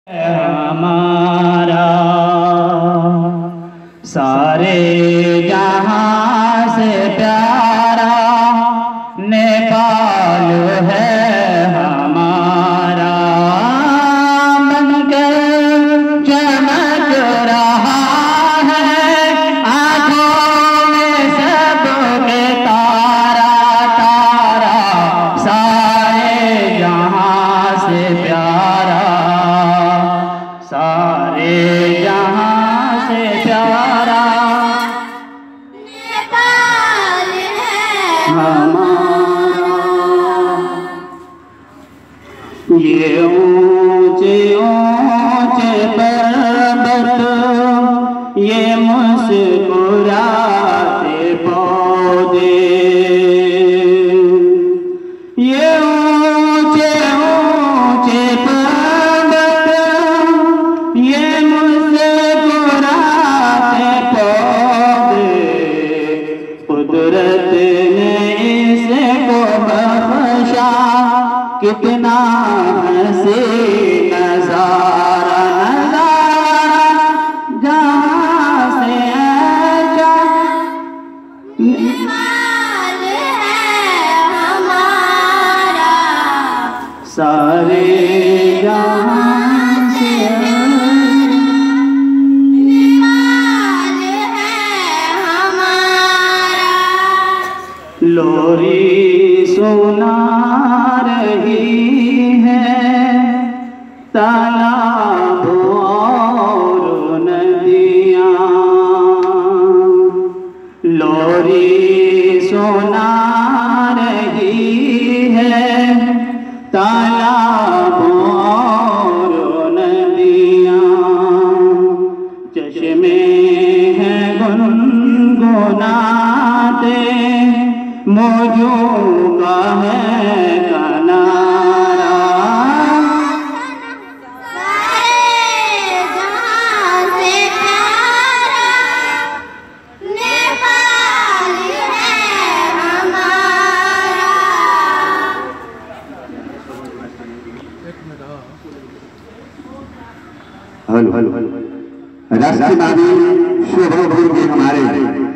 हमारा सारे जहां से प्यारा नेपाल है हमारा। बनकर चमक रहा है आँखों में सबके तारा तारा, सारे जहां से प्यारा, सारे जहां से प्यारा नेपाल है हमारा। ये ऊंचे ऊंचे पर्वत, ये मुस्कुराते पौधे, ये ऊंचे ऊंचे पर्वत, ये मुस्कुराते पौधे, कुदरत ने इसको बख्शा कितना हसीन नजारा, नजारा जहां से नेपाल है हमारा, सारे जहां से नेपाल है हमारा। लोरी सुना रही है तालाब और नदियाँ, लोरी सुना रही है तालाब और नदियाँ, चश्मे हैं गुनगुनाते मौजों का है किनारा, सारे जहां से प्यारा नेपाल है हमारा। हेलो राष्ट्रवादी शोभा हमारे